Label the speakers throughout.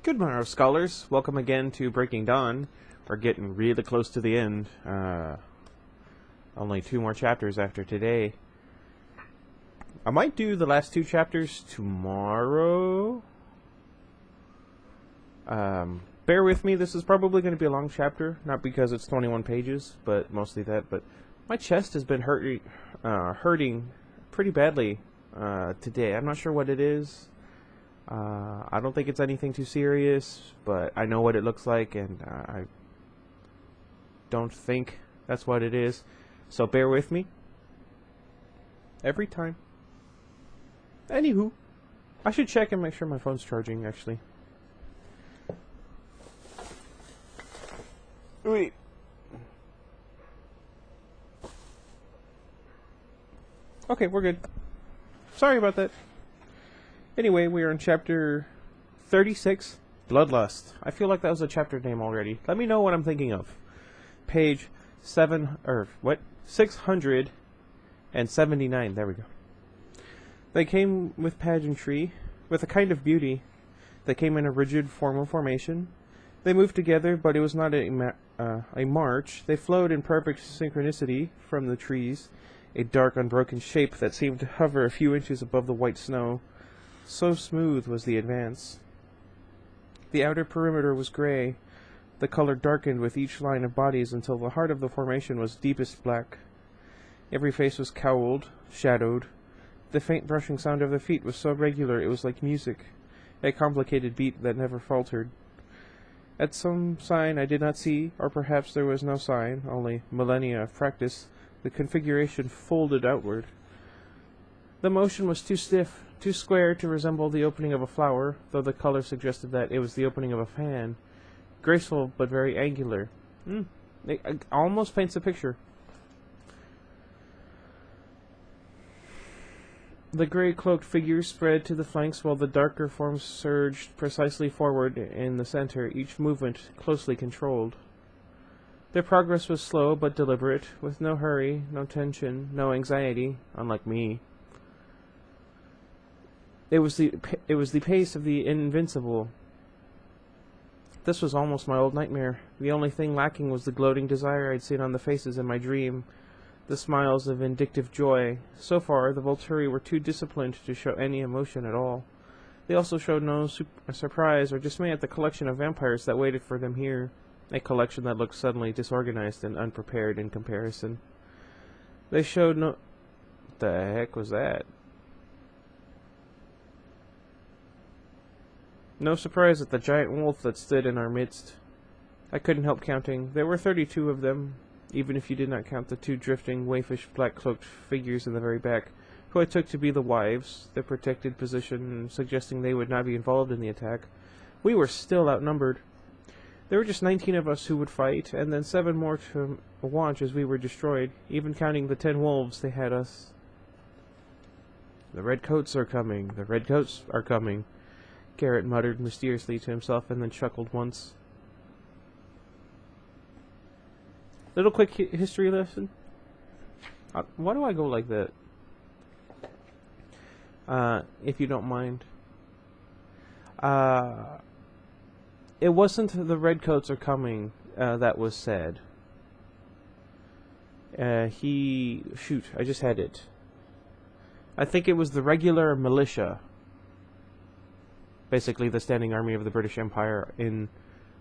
Speaker 1: Good morrow, scholars. Welcome again to Breaking Dawn. We're getting really close to the end. Only 2 more chapters after today. I might do the last 2 chapters tomorrow. Bear with me, this is probably going to be a long chapter. Not because it's 21 pages, but mostly that. But my chest has been hurting pretty badly today. I'm not sure what it is. I don't think it's anything too serious, but I know what it looks like, and I don't think that's what it is. So bear with me. Every time. Anywho, I should check and make sure my phone's charging, actually. Wait. Okay, we're good. Sorry about that. Anyway, we are in chapter 36, Bloodlust. I feel like that was a chapter name already. Let me know what I'm thinking of. Page 679. There we go. They came with pageantry, with a kind of beauty. They came in a rigid, formal formation. They moved together, but it was not a march. They flowed in perfect synchronicity from the trees, a dark, unbroken shape that seemed to hover a few inches above the white snow. So smooth was the advance. The outer perimeter was gray. The color darkened with each line of bodies until the heart of the formation was deepest black. Every face was cowled, shadowed. The faint brushing sound of their feet was so regular it was like music, a complicated beat that never faltered. At some sign I did not see, or perhaps there was no sign, only millennia of practice, the configuration folded outward. The motion was too stiff, too square to resemble the opening of a flower, though the color suggested that it was the opening of a fan. Graceful, but very angular. It almost paints a picture. The gray-cloaked figures spread to the flanks while the darker forms surged precisely forward in the center, each movement closely controlled. Their progress was slow but deliberate, with no hurry, no tension, no anxiety, unlike me. It was the pace of the invincible. This was almost my old nightmare. The only thing lacking was the gloating desire I'd seen on the faces in my dream, the smiles of vindictive joy. So far, the Volturi were too disciplined to show any emotion at all. They also showed no surprise or dismay at the collection of vampires that waited for them here, a collection that looked suddenly disorganized and unprepared in comparison. They showed no... What the heck was that? No surprise at the giant wolf that stood in our midst. I couldn't help counting. There were 32 of them, even if you did not count the 2 drifting, waifish, black-cloaked figures in the very back, who I took to be the wives, their protected position suggesting they would not be involved in the attack. We were still outnumbered. There were just 19 of us who would fight, and then 7 more to watch as we were destroyed, even counting the 10 wolves they had us. The redcoats are coming. The redcoats are coming. Garrett muttered mysteriously to himself and then chuckled once. Little quick history lesson. Why do I go like that? If you don't mind. It wasn't the redcoats are coming that was said. Shoot, I just had it. I think it was the regular militia. Basically the standing army of the British Empire in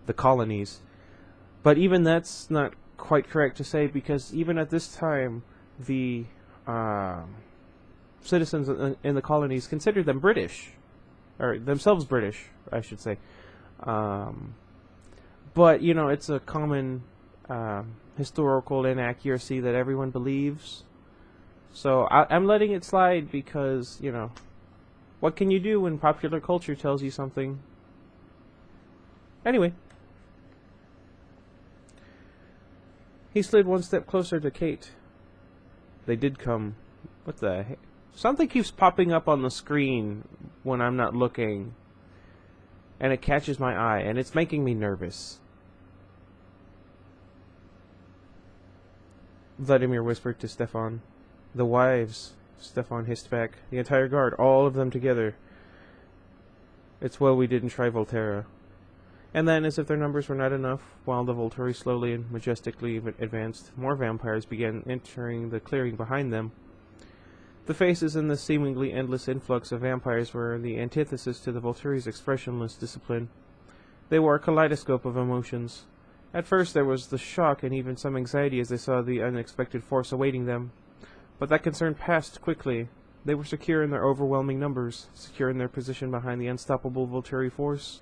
Speaker 1: the colonies. But even that's not quite correct to say, because even at this time, the citizens in the colonies considered them British. Or themselves British, I should say. But, you know, it's a common historical inaccuracy that everyone believes. So I'm letting it slide because, you know, what can you do when popular culture tells you something? Anyway. He slid 1 step closer to Kate. They did come. What the heck? Something keeps popping up on the screen when I'm not looking. And it catches my eye, and it's making me nervous. Vladimir whispered to Stefan. The wives, Stefan hissed back. The entire guard, all of them together. It's well we didn't try Volterra. And then, as if their numbers were not enough, while the Volturi slowly and majestically advanced, more vampires began entering the clearing behind them. The faces in the seemingly endless influx of vampires were the antithesis to the Volturi's expressionless discipline. They were a kaleidoscope of emotions. At first there was the shock and even some anxiety as they saw the unexpected force awaiting them. But that concern passed quickly. They were secure in their overwhelming numbers, secure in their position behind the unstoppable Volturi force.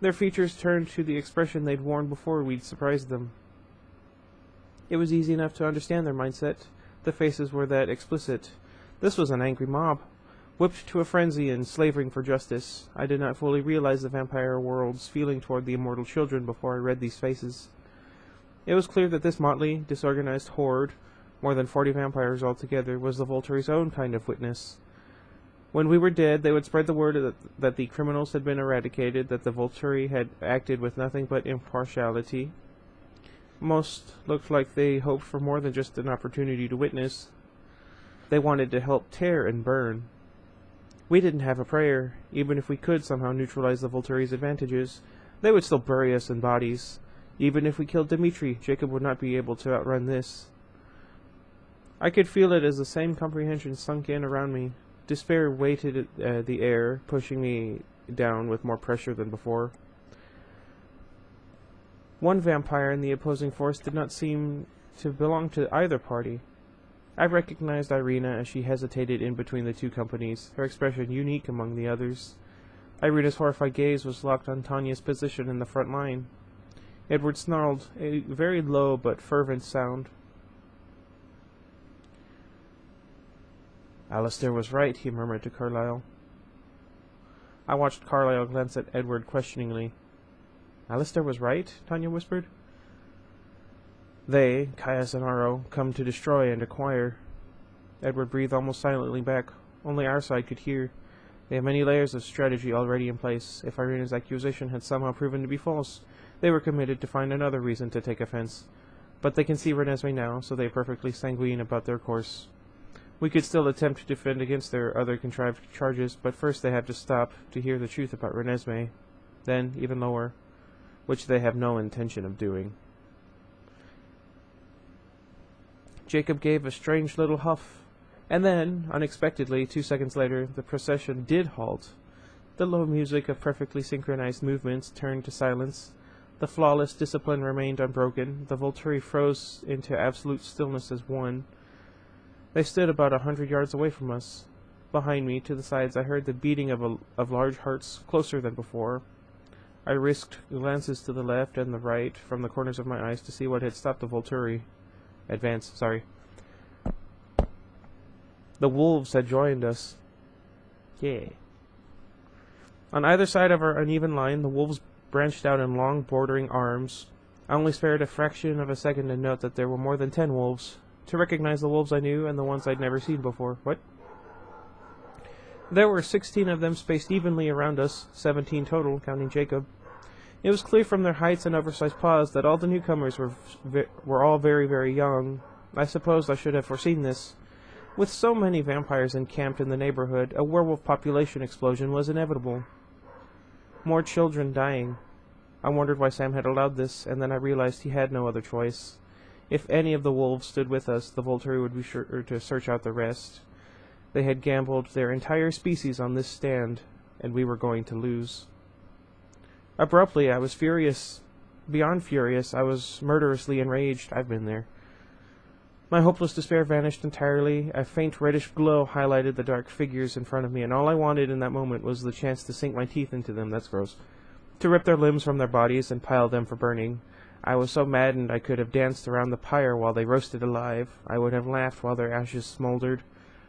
Speaker 1: Their features turned to the expression they'd worn before we'd surprised them. It was easy enough to understand their mindset. The faces were that explicit. This was an angry mob, whipped to a frenzy and slavering for justice. I did not fully realize the vampire world's feeling toward the immortal children before I read these faces. It was clear that this motley, disorganized horde, more than 40 vampires altogether, was the Volturi's own kind of witness. When we were dead, they would spread the word that the criminals had been eradicated, that the Volturi had acted with nothing but impartiality. Most looked like they hoped for more than just an opportunity to witness. They wanted to help tear and burn. We didn't have a prayer. Even if we could somehow neutralize the Volturi's advantages, they would still bury us in bodies. Even if we killed Dimitri, Jacob would not be able to outrun this. I could feel it as the same comprehension sunk in around me. Despair weighted the air, pushing me down with more pressure than before. One vampire in the opposing force did not seem to belong to either party. I recognized Irina as she hesitated in between the two companies, her expression unique among the others. Irina's horrified gaze was locked on Tanya's position in the front line. Edward snarled, a very low but fervent sound. "Alistair was right," he murmured to Carlyle. I watched Carlyle glance at Edward questioningly. "Alistair was right?" Tanya whispered. "They, Caius and Aro, come to destroy and acquire." Edward breathed almost silently back. Only our side could hear. They have many layers of strategy already in place. If Irina's accusation had somehow proven to be false, they were committed to find another reason to take offense. But they can see Renesmee now, so they are perfectly sanguine about their course. We could still attempt to defend against their other contrived charges, but first they have to stop to hear the truth about Renesmee. Then, even lower, which they have no intention of doing. Jacob gave a strange little huff, and then, unexpectedly, 2 seconds later, the procession did halt. The low music of perfectly synchronized movements turned to silence. The flawless discipline remained unbroken. The Volturi froze into absolute stillness as one. They stood about 100 yards away from us. Behind me, to the sides, I heard the beating of large hearts, closer than before. I risked glances to the left and the right, from the corners of my eyes, to see what had stopped the Volturi. The wolves had joined us. Yeah. On either side of our uneven line, the wolves branched out in long, bordering arms. I only spared a fraction of a second to note that there were more than 10 wolves, to recognize the wolves I knew and the ones I'd never seen before. What? There were 16 of them spaced evenly around us, 17 total, counting Jacob. It was clear from their heights and oversized paws that all the newcomers were all very, very young. I suppose I should have foreseen this. With so many vampires encamped in the neighborhood, a werewolf population explosion was inevitable. More children dying. I wondered why Sam had allowed this, and then I realized he had no other choice. If any of the wolves stood with us, the Volturi would be sure to search out the rest. They had gambled their entire species on this stand, and we were going to lose. Abruptly, I was furious. Beyond furious, I was murderously enraged. I've been there. My hopeless despair vanished entirely. A faint reddish glow highlighted the dark figures in front of me, and all I wanted in that moment was the chance to sink my teeth into them. That's gross. To rip their limbs from their bodies and pile them for burning. I was so maddened I could have danced around the pyre while they roasted alive. I would have laughed while their ashes smoldered.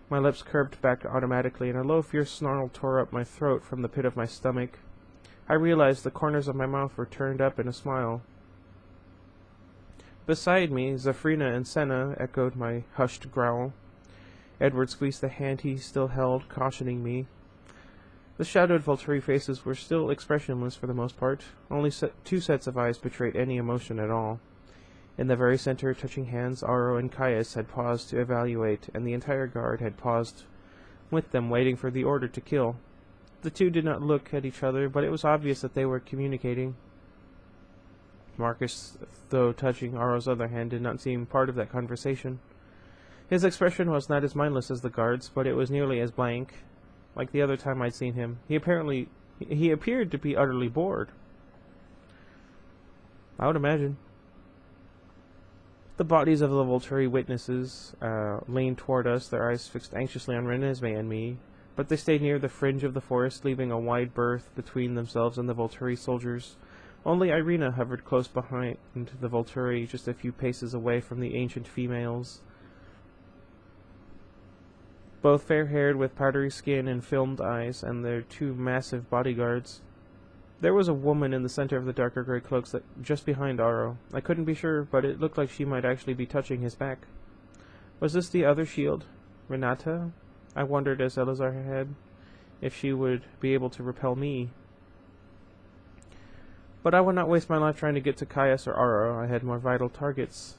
Speaker 1: My lips curved back automatically, and a low, fierce snarl tore up my throat from the pit of my stomach. I realized the corners of my mouth were turned up in a smile. Beside me, Zafrina and Senna echoed my hushed growl. Edward squeezed the hand he still held, cautioning me. The shadowed Volturi faces were still expressionless for the most part. Only 2 sets of eyes betrayed any emotion at all. In the very center, touching hands, Aro and Caius had paused to evaluate, and the entire guard had paused with them, waiting for the order to kill. The two did not look at each other, but it was obvious that they were communicating. Marcus, though touching Aro's other hand, did not seem part of that conversation. His expression was not as mindless as the guard's, but it was nearly as blank. Like the other time I'd seen him, he appeared to be utterly bored. I would imagine. The bodies of the Volturi witnesses leaned toward us, their eyes fixed anxiously on Renesmee and me, but they stayed near the fringe of the forest, leaving a wide berth between themselves and the Volturi soldiers. Only Irina hovered close behind the Volturi, just a few paces away from the ancient females. Both fair-haired with powdery skin and filmed eyes, and their two massive bodyguards. There was a woman in the center of the darker gray cloaks just behind Aro. I couldn't be sure, but it looked like she might actually be touching his back. Was this the other shield? Renata? I wondered as Eleazar had, if she would be able to repel me. But I would not waste my life trying to get to Caius or Aro. I had more vital targets.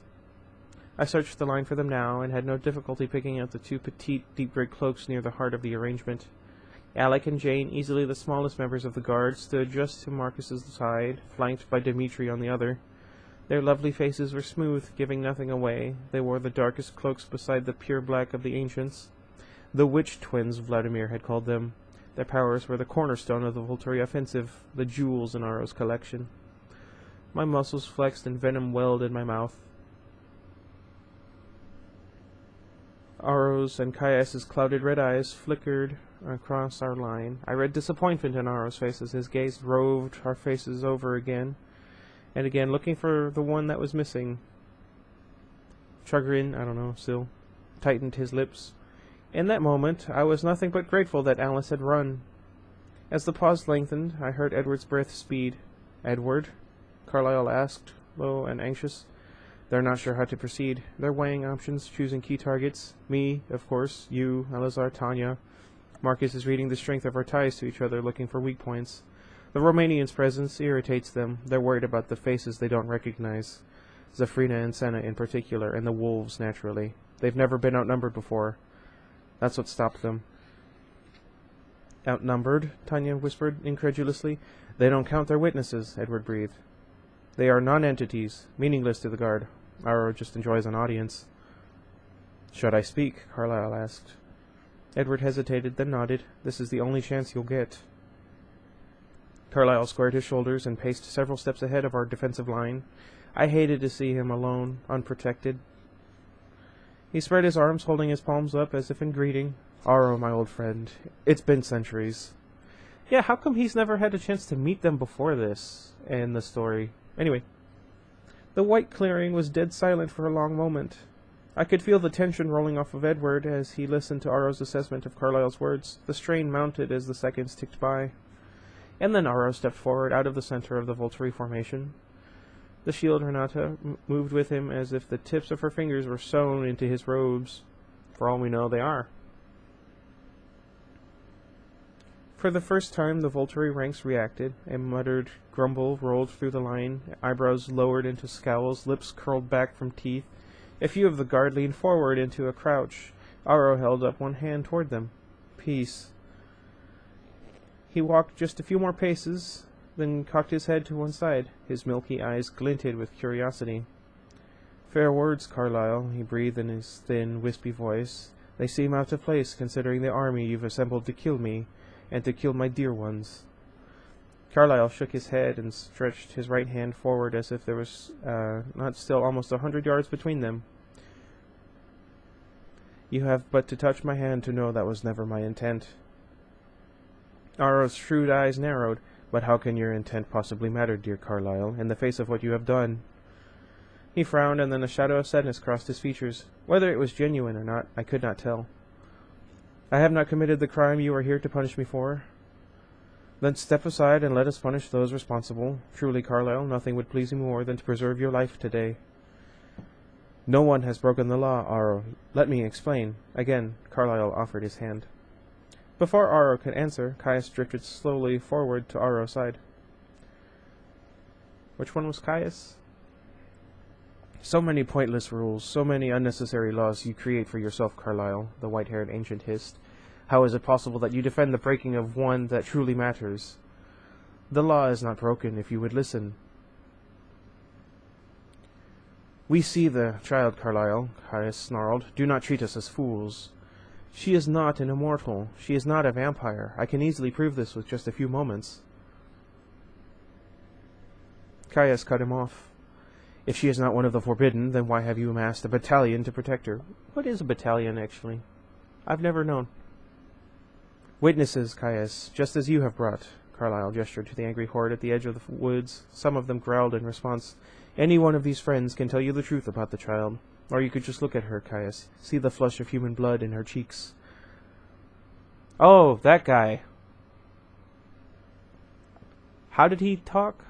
Speaker 1: I searched the line for them now, and had no difficulty picking out the two petite, deep gray cloaks near the heart of the arrangement. Alec and Jane, easily the smallest members of the guard, stood just to Marcus's side, flanked by Dimitri on the other. Their lovely faces were smooth, giving nothing away. They wore the darkest cloaks beside the pure black of the ancients. The witch twins, Vladimir had called them. Their powers were the cornerstone of the Volturi offensive, the jewels in Aro's collection. My muscles flexed and venom welled in my mouth. Aro's and Caius's clouded red eyes flickered across our line. I read disappointment in Aro's face as his gaze roved our faces over again and again, looking for the one that was missing. Chagrin, I don't know, still, tightened his lips. In that moment, I was nothing but grateful that Alice had run. As the pause lengthened, I heard Edward's breath speed. "Edward?" Carlyle asked, low and anxious. They're not sure how to proceed. They're weighing options, choosing key targets. Me, of course, you, Eleazar, Tanya. Marcus is reading the strength of our ties to each other, looking for weak points. The Romanians' presence irritates them. They're worried about the faces they don't recognize. Zafrina and Senna in particular, and the wolves, naturally. They've never been outnumbered before. That's what stopped them. Outnumbered? Tanya whispered incredulously. They don't count their witnesses, Edward breathed. They are non-entities, meaningless to the guard. Aro just enjoys an audience. Should I speak? Carlyle asked. Edward hesitated, then nodded. This is the only chance you'll get. Carlyle squared his shoulders and paced several steps ahead of our defensive line. I hated to see him alone, unprotected. He spread his arms, holding his palms up as if in greeting. Aro, my old friend. It's been centuries. Yeah, how come he's never had a chance to meet them before this in the story? Anyway, the white clearing was dead silent for a long moment. I could feel the tension rolling off of Edward as he listened to Aro's assessment of Carlyle's words. The strain mounted as the seconds ticked by. And then Aro stepped forward out of the center of the Volturi formation. The shield Renata moved with him as if the tips of her fingers were sewn into his robes. For all we know, they are. For the first time, the Volturi ranks reacted. A muttered grumble rolled through the line, eyebrows lowered into scowls, lips curled back from teeth. A few of the guard leaned forward into a crouch. Aro held up one hand toward them. Peace. He walked just a few more paces, then cocked his head to one side. His milky eyes glinted with curiosity. Fair words, Carlyle, he breathed in his thin, wispy voice. They seem out of place, considering the army you've assembled to kill me, and to kill my dear ones. Carlyle shook his head and stretched his right hand forward as if there was not still almost 100 yards between them. You have but to touch my hand to know that was never my intent. Aro's shrewd eyes narrowed. But how can your intent possibly matter, dear Carlyle, in the face of what you have done? He frowned, and then a shadow of sadness crossed his features. Whether it was genuine or not, I could not tell. I have not committed the crime you are here to punish me for. Then step aside and let us punish those responsible. Truly, Carlyle, nothing would please me more than to preserve your life today. No one has broken the law, Aro. Let me explain. Again, Carlyle offered his hand. Before Aro could answer, Caius drifted slowly forward to Aro's side. Which one was Caius? So many pointless rules, so many unnecessary laws you create for yourself, Carlyle, the white-haired ancient hissed. How is it possible that you defend the breaking of one that truly matters? The law is not broken if you would listen. We see the child, Carlyle, Caius snarled. Do not treat us as fools. She is not an immortal. She is not a vampire. I can easily prove this with just a few moments. Caius cut him off. If she is not one of the forbidden, then why have you amassed a battalion to protect her? What is a battalion, actually? I've never known. Witnesses, Caius, just as you have brought. Carlyle gestured to the angry horde at the edge of the woods. Some of them growled in response. Any one of these friends can tell you the truth about the child. Or you could just look at her, Caius. See the flush of human blood in her cheeks. Oh, that guy. How did he talk?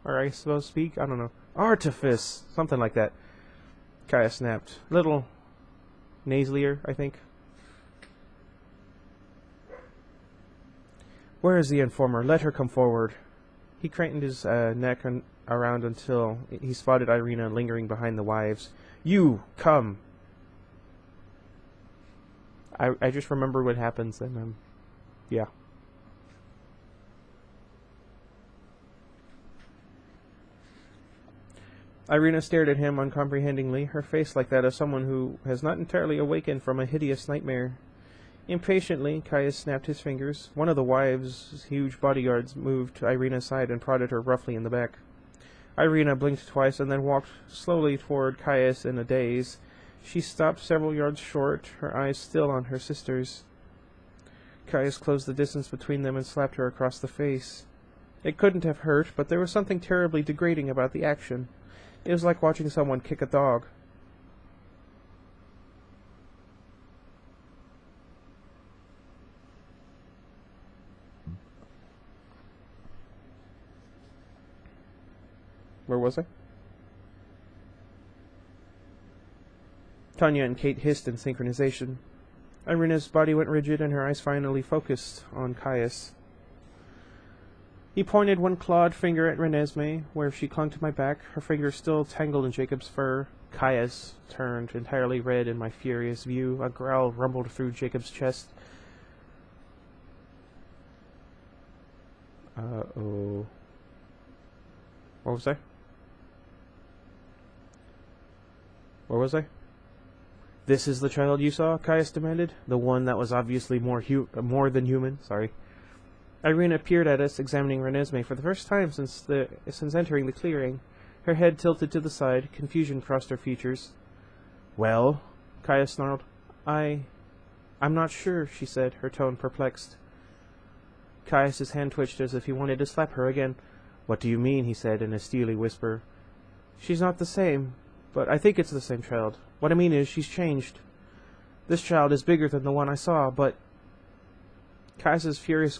Speaker 1: Or I suppose speak? I don't know. Artifice! Something like that. Caius snapped. Little nasalier, I think. Where is the informer? Let her come forward. He craned his neck around until he spotted Irina lingering behind the wives. You, come! I just remember what happens, and yeah. Irina stared at him uncomprehendingly, her face like that of someone who has not entirely awakened from a hideous nightmare. Impatiently, Caius snapped his fingers. One of the wives' huge bodyguards moved to Irina's side and prodded her roughly in the back. Irina blinked twice and then walked slowly toward Caius in a daze. She stopped several yards short, her eyes still on her sister's. Caius closed the distance between them and slapped her across the face. It couldn't have hurt, but there was something terribly degrading about the action. It was like watching someone kick a dog. Where was I? Tanya and Kate hissed in synchronization. Irina's body went rigid and her eyes finally focused on Caius. He pointed one clawed finger at Renesmee, where she clung to my back, her fingers still tangled in Jacob's fur. Caius turned entirely red in my furious view. A growl rumbled through Jacob's chest. Uh-oh. What was I? Where was I? This is the child you saw? Caius demanded. The one that was obviously more than human. Sorry. Irina peered at us, examining Renesmee for the first time since entering the clearing. Her head tilted to the side. Confusion crossed her features. Well? Caius snarled. I'm not sure, she said, her tone perplexed. Caius's hand twitched as if he wanted to slap her again. What do you mean? He said in a steely whisper. She's not the same, but I think it's the same child. What I mean is, she's changed. This child is bigger than the one I saw, but... Caius's furious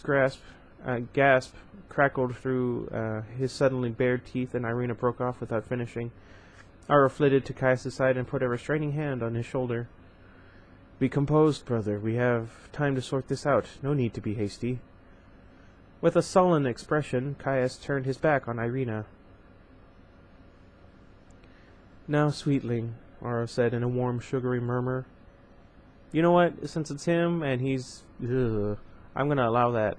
Speaker 1: gasp crackled through his suddenly bared teeth, and Irina broke off without finishing. Ara flitted to Caius's side and put a restraining hand on his shoulder. Be composed, brother. We have time to sort this out. No need to be hasty. With a sullen expression, Caius turned his back on Irina. Now, sweetling, Ara said in a warm, sugary murmur. You know what? Since it's him and he's... I'm going to allow that.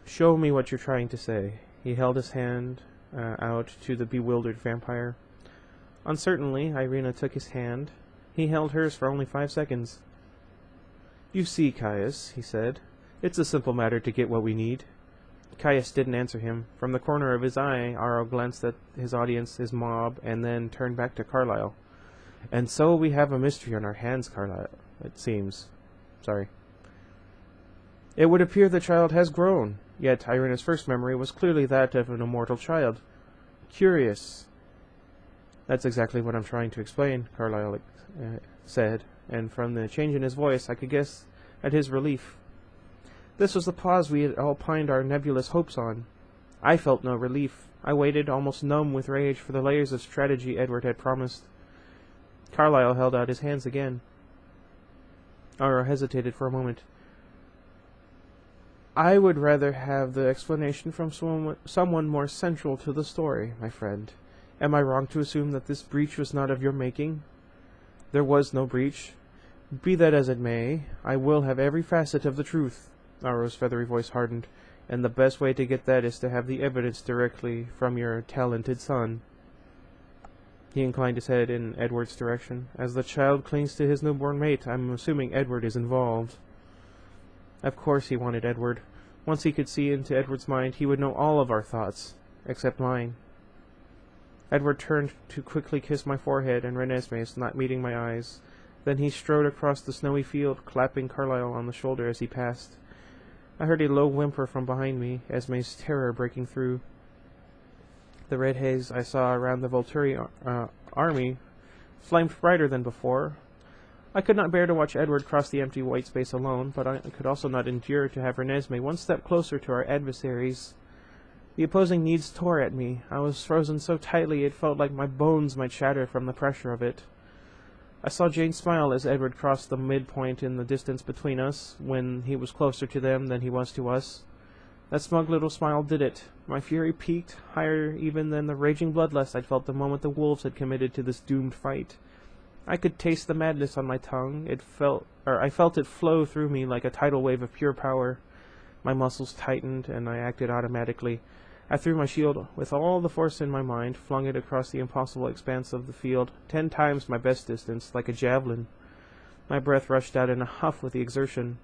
Speaker 1: Show me what you're trying to say. He held his hand out to the bewildered vampire. Uncertainly, Irina took his hand. He held hers for only 5 seconds. You see, Caius, he said. It's a simple matter to get what we need. Caius didn't answer him. From the corner of his eye, Aro glanced at his audience, his mob, and then turned back to Carlyle. And so we have a mystery on our hands, Carlyle, it seems. Sorry. It would appear the child has grown, yet Irina's first memory was clearly that of an immortal child. Curious. That's exactly what I'm trying to explain, Carlyle said, and from the change in his voice I could guess at his relief. This was the pause we had all pined our nebulous hopes on. I felt no relief. I waited, almost numb with rage, for the layers of strategy Edward had promised. Carlyle held out his hands again. Ara hesitated for a moment. I would rather have the explanation from someone more central to the story, my friend. Am I wrong to assume that this breach was not of your making? There was no breach. Be that as it may, I will have every facet of the truth. Ara's feathery voice hardened. And the best way to get that is to have the evidence directly from your talented son. He inclined his head in Edward's direction. As the child clings to his newborn mate, I'm assuming Edward is involved. Of course he wanted Edward. Once he could see into Edward's mind, he would know all of our thoughts, except mine. Edward turned to quickly kiss my forehead and Renesmee's, not meeting my eyes. Then he strode across the snowy field, clapping Carlyle on the shoulder as he passed. I heard a low whimper from behind me, Esme's terror breaking through. The red haze I saw around the Volturi army flamed brighter than before. I could not bear to watch Edward cross the empty white space alone, but I could also not endure to have Renesmee one step closer to our adversaries. The opposing needs tore at me. I was frozen so tightly it felt like my bones might shatter from the pressure of it. I saw Jane smile as Edward crossed the midpoint in the distance between us, when he was closer to them than he was to us. That smug little smile did it. My fury peaked, higher even than the raging bloodlust I'd felt the moment the wolves had committed to this doomed fight. I could taste the madness on my tongue. I felt it flow through me like a tidal wave of pure power. My muscles tightened, and I acted automatically. I threw my shield with all the force in my mind, flung it across the impossible expanse of the field, 10 times my best distance, like a javelin. My breath rushed out in a huff with the exertion.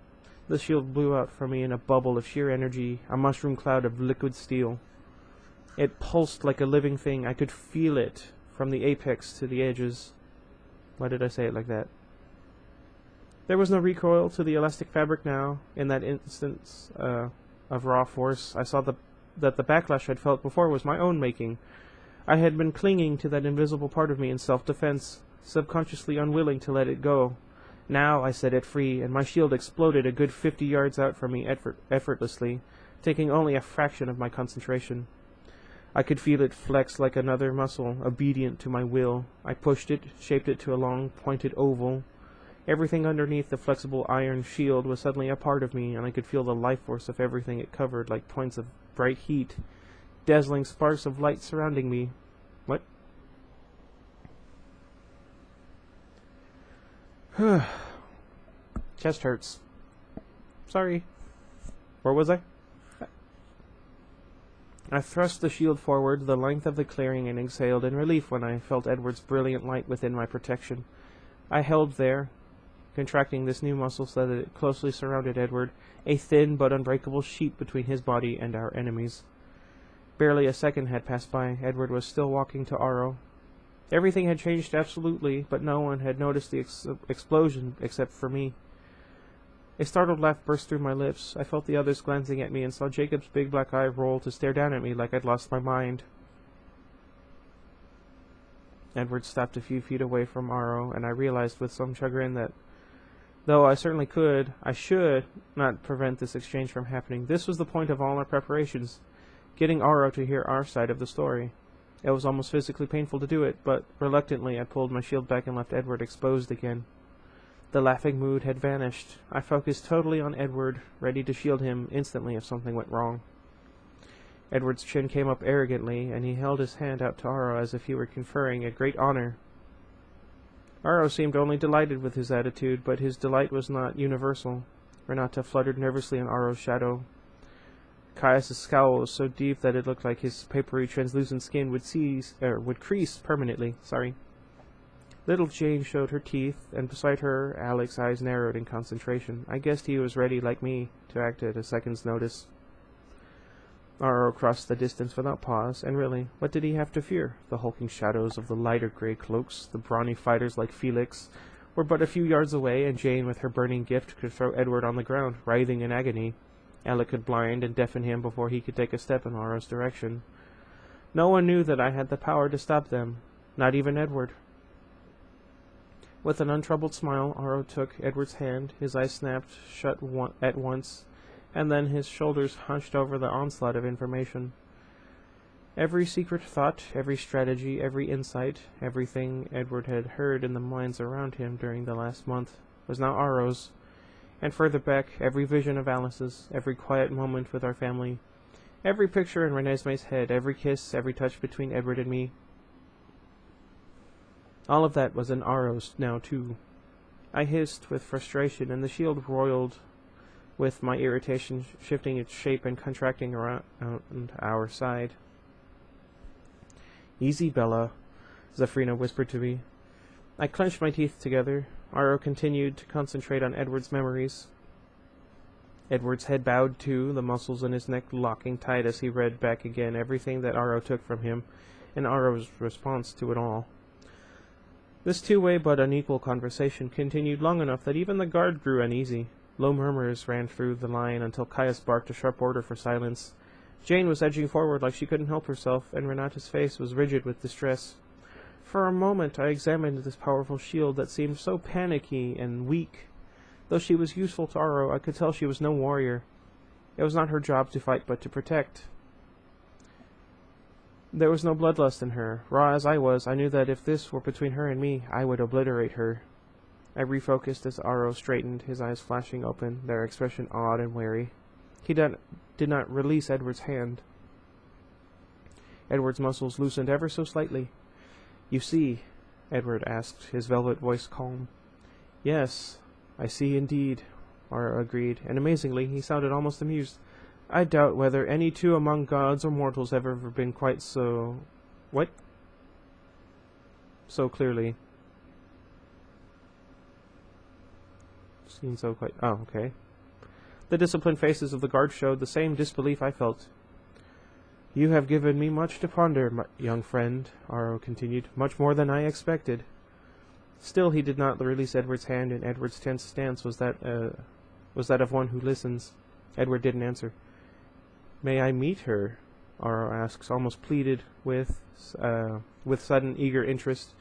Speaker 1: The shield blew out from me in a bubble of sheer energy, a mushroom cloud of liquid steel. It pulsed like a living thing. I could feel it from the apex to the edges. Why did I say it like that? There was no recoil to the elastic fabric now. In that instance of raw force, I saw that the backlash I'd felt before was my own making. I had been clinging to that invisible part of me in self-defense, subconsciously unwilling to let it go. Now I set it free, and my shield exploded a good 50 yards out from me effortlessly, taking only a fraction of my concentration. I could feel it flex like another muscle, obedient to my will. I pushed it, shaped it to a long, pointed oval. Everything underneath the flexible iron shield was suddenly a part of me, and I could feel the life force of everything it covered like points of bright heat, dazzling sparks of light surrounding me. What? Chest hurts. Sorry. Where was I? I thrust the shield forward the length of the clearing and exhaled in relief when I felt Edward's brilliant light within my protection. I held there, contracting this new muscle so that it closely surrounded Edward, a thin but unbreakable sheet between his body and our enemies. Barely a second had passed by. Edward was still walking to Aro. Everything had changed absolutely, but no one had noticed the explosion except for me. A startled laugh burst through my lips. I felt the others glancing at me and saw Jacob's big black eye roll to stare down at me like I'd lost my mind. Edward stopped a few feet away from Aro, and I realized with some chagrin that, though I certainly could, I should not prevent this exchange from happening. This was the point of all our preparations, getting Aro to hear our side of the story. It was almost physically painful to do it, but reluctantly I pulled my shield back and left Edward exposed again. The laughing mood had vanished. I focused totally on Edward, ready to shield him instantly if something went wrong. Edward's chin came up arrogantly, and he held his hand out to Aro as if he were conferring a great honor. Aro seemed only delighted with his attitude, but his delight was not universal. Renata fluttered nervously in Aro's shadow. Caius's scowl was so deep that it looked like his papery, translucent skin would crease permanently. Little Jane showed her teeth, and beside her, Alec's eyes narrowed in concentration. I guessed he was ready, like me, to act at a second's notice. Aro crossed the distance without pause, and really, what did he have to fear? The hulking shadows of the lighter gray cloaks, the brawny fighters like Felix, were but a few yards away, and Jane, with her burning gift, could throw Edward on the ground, writhing in agony. Alec could blind and deafen him before he could take a step in Aro's direction. No one knew that I had the power to stop them, not even Edward. With an untroubled smile, Aro took Edward's hand. His eyes snapped shut at once, and then his shoulders hunched over the onslaught of information. Every secret thought, every strategy, every insight, everything Edward had heard in the minds around him during the last month was now Aro's. And further back, every vision of Alice's, every quiet moment with our family, every picture in Renesmee's head, every kiss, every touch between Edward and me. All of that was in Aro's now, too. I hissed with frustration, and the shield roiled with my irritation, shifting its shape and contracting around our side. Easy, Bella. Zephrina whispered to me. I clenched my teeth together. Aro continued to concentrate on Edward's memories. Edward's head bowed too, the muscles in his neck locking tight as he read back again everything that Aro took from him, and Aro's response to it all. This two-way but unequal conversation continued long enough that even the guard grew uneasy. Low murmurs ran through the line until Caius barked a sharp order for silence. Jane was edging forward like she couldn't help herself, and Renata's face was rigid with distress. For a moment I examined this powerful shield that seemed so panicky and weak. Though she was useful to Aro, I could tell she was no warrior. It was not her job to fight but to protect. There was no bloodlust in her. Raw as I was, I knew that if this were between her and me, I would obliterate her. I refocused as Aro straightened, his eyes flashing open, their expression odd and wary. He did not release Edward's hand. Edward's muscles loosened ever so slightly. "You see?" Edward asked, his velvet voice calm. "Yes, I see indeed," Aro agreed, and amazingly he sounded almost amused. "I doubt whether any two among gods or mortals have ever been quite so... What? So clearly. Seen so quite... Oh, okay. The disciplined faces of the guard showed the same disbelief I felt. "You have given me much to ponder, my young friend," Aro continued, "much more than I expected." Still he did not release Edward's hand, and Edward's tense stance was that of one who listens. Edward didn't answer. "May I meet her?" Aro asks, almost pleaded with sudden eager interest.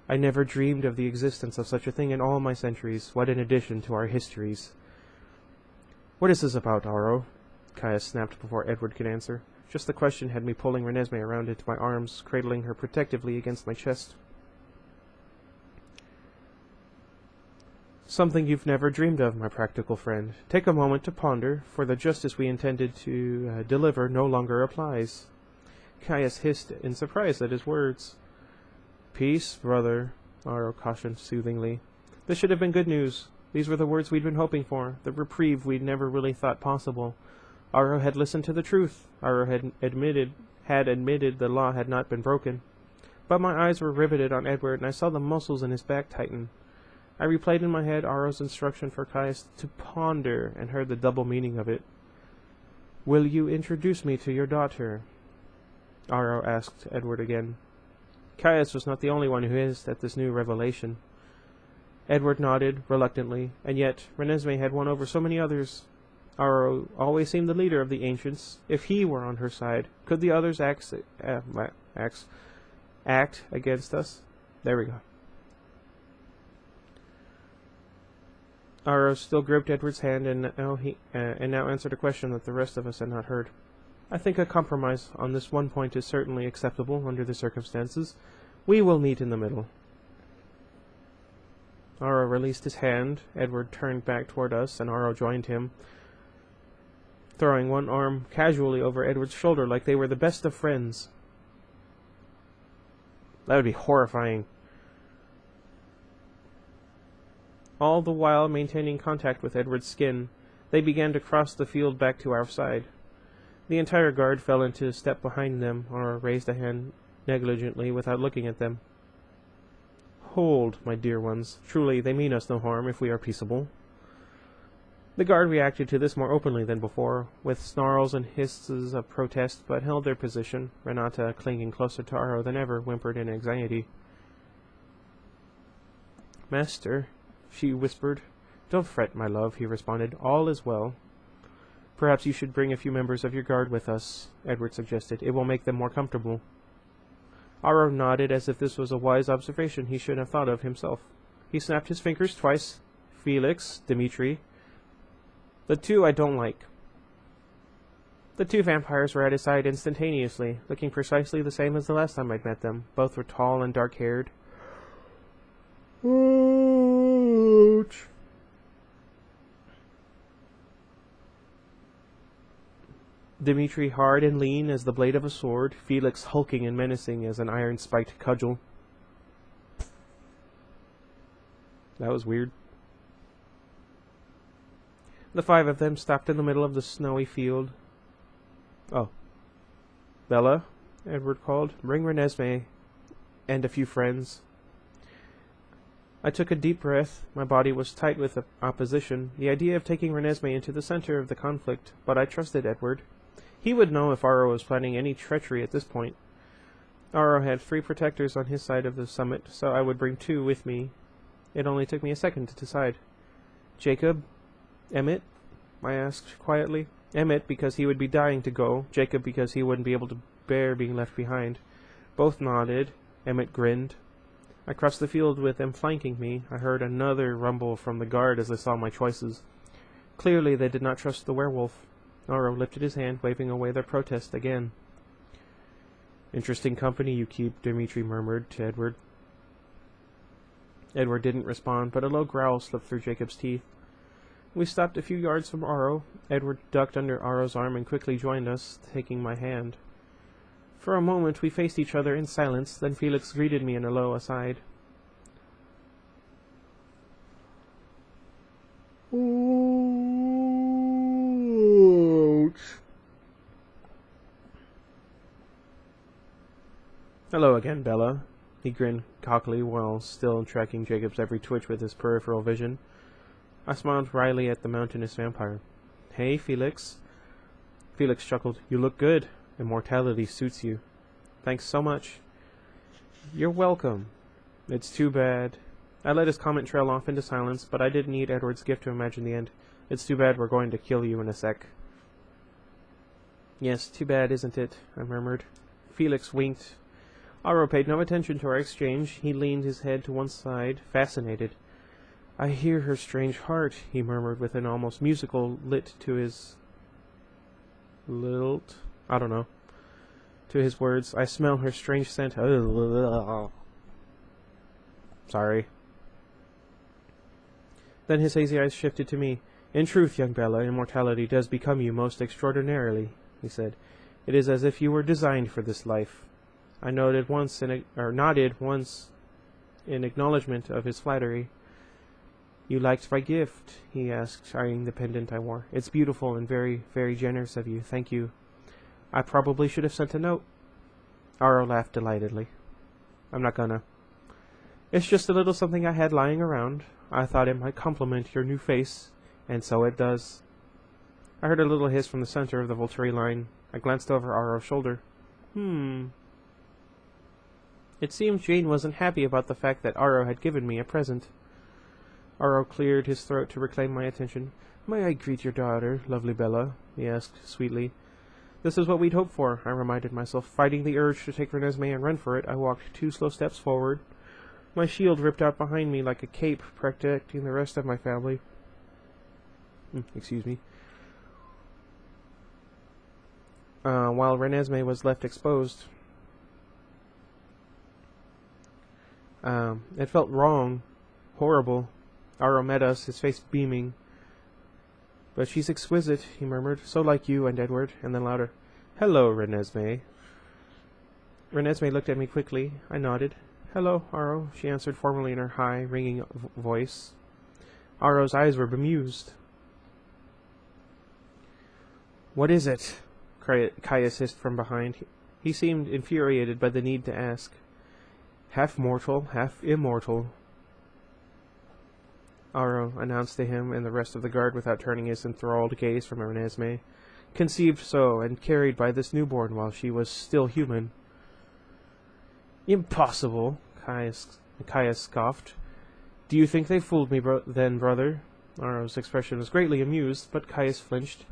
Speaker 1: "I never dreamed of the existence of such a thing in all my centuries. What an addition to our histories." "What is this about, Aro?" Caius snapped before Edward could answer. Just the question had me pulling Renesmee around into my arms, cradling her protectively against my chest. "Something you've never dreamed of, my practical friend. Take a moment to ponder, for the justice we intended to deliver no longer applies." Caius hissed in surprise at his words. "Peace, brother," Aro cautioned soothingly. This should have been good news. These were the words we'd been hoping for, the reprieve we'd never really thought possible. Aro had listened to the truth. Aro had admitted the law had not been broken. But my eyes were riveted on Edward, and I saw the muscles in his back tighten. I replayed in my head Aro's instruction for Caius to ponder, and heard the double meaning of it. "Will you introduce me to your daughter?" Aro asked Edward again. Caius was not the only one who hissed at this new revelation. Edward nodded, reluctantly, and yet Renesmee had won over so many others. Aro always seemed the leader of the ancients. If he were on her side, could the others act against us? There we go. Aro still gripped Edward's hand, and now answered a question that the rest of us had not heard. "I think a compromise on this one point is certainly acceptable under the circumstances. We will meet in the middle." Aro released his hand. Edward turned back toward us, and Aro joined him, throwing one arm casually over Edward's shoulder like they were the best of friends. That would be horrifying. All the while maintaining contact with Edward's skin, they began to cross the field back to our side. The entire guard fell into step behind them, or raised a hand negligently without looking at them. "Hold, my dear ones. Truly, they mean us no harm if we are peaceable." The guard reacted to this more openly than before, with snarls and hisses of protest, but held their position. Renata, clinging closer to Aro than ever, whimpered in anxiety. "Master," she whispered. "Don't fret, my love," he responded. "All is well." "Perhaps you should bring a few members of your guard with us," Edward suggested. "It will make them more comfortable." Aro nodded as if this was a wise observation he should have thought of himself. He snapped his fingers twice. "Felix, Dimitri. The two I don't like." The two vampires were at his side instantaneously, looking precisely the same as the last time I'd met them. Both were tall and dark-haired. Ouch. Dimitri hard and lean as the blade of a sword, Felix hulking and menacing as an iron-spiked cudgel. That was weird. The five of them stopped in the middle of the snowy field. "Oh. Bella," Edward called, "bring Renesmee." and a few friends. I took a deep breath. My body was tight with opposition, the idea of taking Renesmee into the center of the conflict, but I trusted Edward. He would know if Aro was planning any treachery at this point. Aro had 3 protectors on his side of the summit, so I would bring 2 with me. It only took me a second to decide. Jacob? Emmett? I asked quietly. Emmett because he would be dying to go, Jacob because he wouldn't be able to bear being left behind. Both nodded. Emmett grinned. I crossed the field with them flanking me. I heard another rumble from the guard as I saw my choices. Clearly they did not trust the werewolf. Aro lifted his hand, waving away their protest again. Interesting company you keep, Dimitri murmured to Edward. Edward didn't respond, but a low growl slipped through Jacob's teeth. We stopped a few yards from Aro. Edward ducked under Aro's arm and quickly joined us, taking my hand. For a moment we faced each other in silence, then Felix greeted me in a low aside. Ouch. Hello again, Bella. He grinned cockily while still tracking Jacob's every twitch with his peripheral vision. I smiled wryly at the mountainous vampire. Hey, Felix. Felix chuckled. You look good. Immortality suits you. Thanks so much. You're welcome. It's too bad. I let his comment trail off into silence, but I didn't need Edward's gift to imagine the end. It's too bad we're going to kill you in a sec. Yes, too bad, isn't it? I murmured. Felix winked. Aro paid no attention to our exchange. He leaned his head to one side, fascinated. I hear her strange heart, he murmured with an almost musical lilt to his... lilt? I don't know. To his words, I smell her strange scent. Sorry. Then his hazy eyes shifted to me. In truth, young Bella, immortality does become you most extraordinarily, he said. It is as if you were designed for this life. I nodded once in acknowledgement of his flattery. You liked my gift? He asked, eyeing the pendant I wore. It's beautiful and very, very generous of you. Thank you. I probably should have sent a note. Aro laughed delightedly. I'm not gonna. It's just a little something I had lying around. I thought it might compliment your new face, and so it does. I heard a little hiss from the center of the Volturi line. I glanced over Aro's shoulder. It seemed Jane wasn't happy about the fact that Aro had given me a present. Aro cleared his throat to reclaim my attention. May I greet your daughter, lovely Bella? He asked sweetly. This is what we'd hoped for, I reminded myself. Fighting the urge to take Renesmee and run for it, I walked 2 slow steps forward. My shield ripped out behind me like a cape, protecting the rest of my family. Excuse me. While Renesmee was left exposed. It felt wrong. Horrible. Aro met us, his face beaming. But she's exquisite, he murmured. So like you and Edward. And then louder. Hello, Renesmee. Renesmee looked at me quickly. I nodded. Hello, Aro, she answered formally in her high, ringing voice. Aro's eyes were bemused. What is it? Caius hissed from behind. He seemed infuriated by the need to ask. Half mortal, half immortal, Aro announced to him and the rest of the guard without turning his enthralled gaze from Renesmee. Conceived so, and carried by this newborn while she was still human. Impossible, Caius scoffed. Do you think they fooled me then, brother? Aro's expression was greatly amused, but Caius flinched.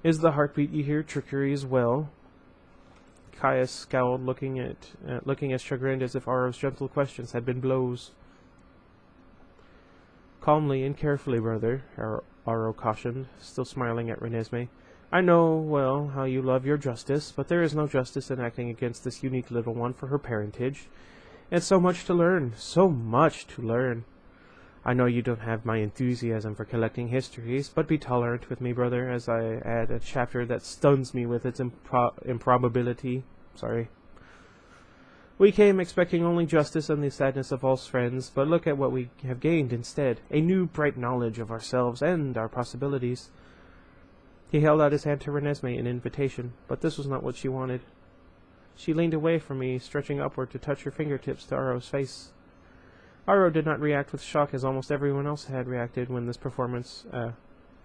Speaker 1: Is the heartbeat you hear trickery as well? Caius scowled, looking as chagrined as if Aro's gentle questions had been blows. Calmly and carefully, brother, Aro cautioned, still smiling at Renesmee. I know well how you love your justice, but there is no justice in acting against this unique little one for her parentage. And so much to learn, so much to learn. I know you don't have my enthusiasm for collecting histories, but be tolerant with me, brother, as I add a chapter that stuns me with its improbability. Sorry. We came expecting only justice and the sadness of false friends, but look at what we have gained instead. A new bright knowledge of ourselves and our possibilities. He held out his hand to Renesmee in invitation, but this was not what she wanted. She leaned away from me, stretching upward to touch her fingertips to Aro's face. Aro did not react with shock as almost everyone else had reacted when this performance from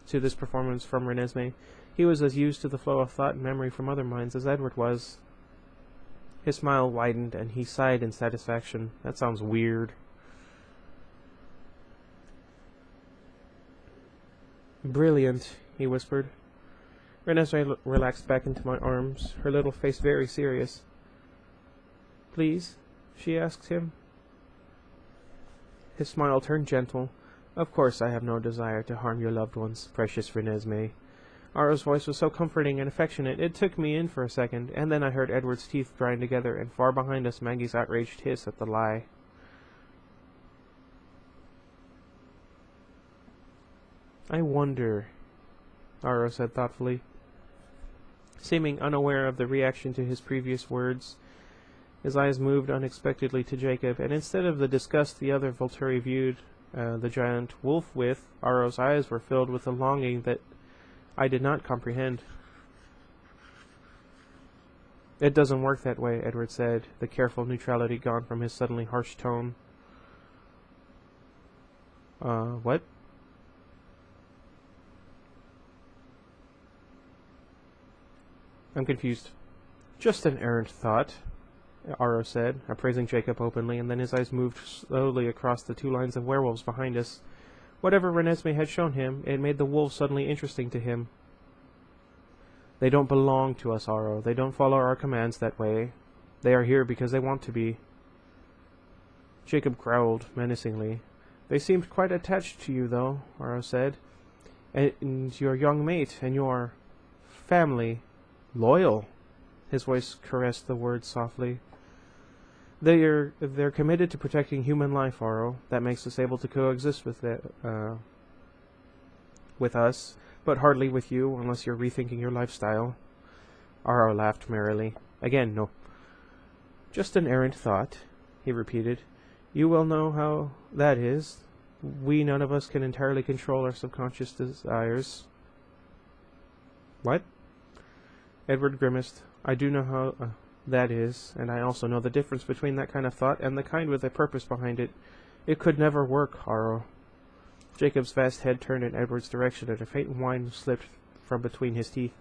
Speaker 1: Renesmee. He was as used to the flow of thought and memory from other minds as Edward was. His smile widened, and he sighed in satisfaction. That sounds weird. Brilliant, he whispered. Renesmee relaxed back into my arms, her little face very serious. Please? She asked him. His smile turned gentle. Of course I have no desire to harm your loved ones, precious Renesmee. Aro's voice was so comforting and affectionate, it took me in for a second, and then I heard Edward's teeth grind together, and far behind us Maggie's outraged hiss at the lie. I wonder, Aro said thoughtfully. Seeming unaware of the reaction to his previous words, his eyes moved unexpectedly to Jacob, and instead of the disgust the other Volturi viewed the giant wolf with, Aro's eyes were filled with a longing that I did not comprehend. It doesn't work that way, Edward said, the careful neutrality gone from his suddenly harsh tone. What? I'm confused. Just an errant thought, Aro said, appraising Jacob openly, and then his eyes moved slowly across the two lines of werewolves behind us. Whatever Renesmee had shown him, it made the wolves suddenly interesting to him. They don't belong to us, Aro. They don't follow our commands that way. They are here because they want to be. Jacob growled menacingly. They seemed quite attached to you, though, Aro said. And your young mate, and your family. Loyal. His voice caressed the words softly. They're committed to protecting human life, Aro. That makes us able to coexist with us, but hardly with you, unless you're rethinking your lifestyle. Aro laughed merrily. Again, no. Just an errant thought, he repeated. You well know how that is. We none of us can entirely control our subconscious desires. What? Edward grimaced. I do know how that is, and I also know the difference between that kind of thought and the kind with a purpose behind it. It could never work, Aro. Jacob's vast head turned in Edward's direction, and a faint whine slipped from between his teeth.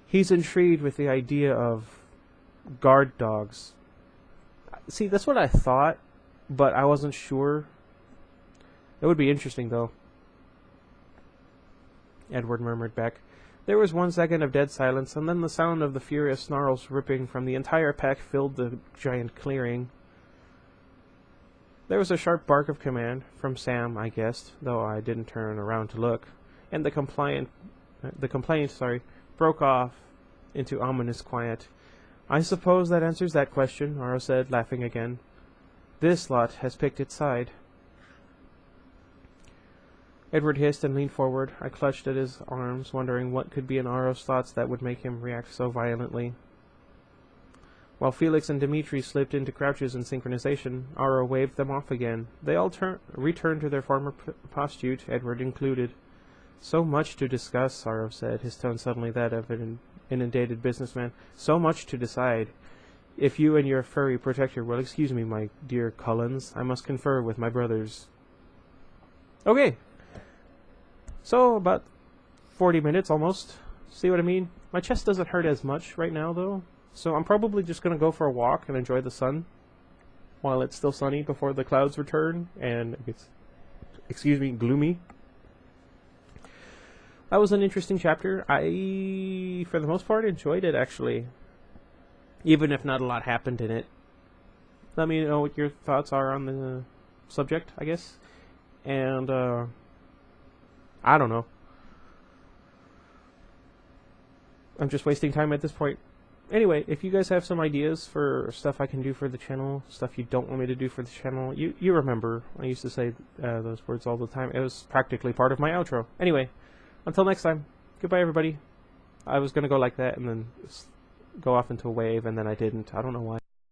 Speaker 1: He's intrigued with the idea of guard dogs. See, that's what I thought, but I wasn't sure. It would be interesting, though. Edward murmured back. There was 1 second of dead silence, and then the sound of the furious snarls ripping from the entire pack filled the giant clearing. There was a sharp bark of command, from Sam, I guessed, though I didn't turn around to look, and the complaint broke off into ominous quiet. I suppose that answers that question, Aro said, laughing again. This lot has picked its side. Edward hissed and leaned forward. I clutched at his arms, wondering what could be in Aro's thoughts that would make him react so violently. While Felix and Dimitri slipped into crouches in synchronization, Aro waved them off again. They all returned to their former postute, Edward included. So much to discuss, Aro said, his tone suddenly that of an inundated businessman. So much to decide. If you and your furry protector will excuse me, my dear Cullens, I must confer with my brothers. Okay. So, about 40 minutes, almost. See what I mean? My chest doesn't hurt as much right now, though. So I'm probably just going to go for a walk and enjoy the sun while it's still sunny before the clouds return and it's, gloomy. That was an interesting chapter. I, for the most part, enjoyed it, actually. Even if not a lot happened in it. Let me know what your thoughts are on the subject, I guess. And, I don't know. I'm just wasting time at this point. Anyway, if you guys have some ideas for stuff I can do for the channel, stuff you don't want me to do for the channel, you remember, I used to say those words all the time. It was practically part of my outro. Anyway, until next time, goodbye everybody. I was going to go like that and then go off into a wave, and then I didn't. I don't know why.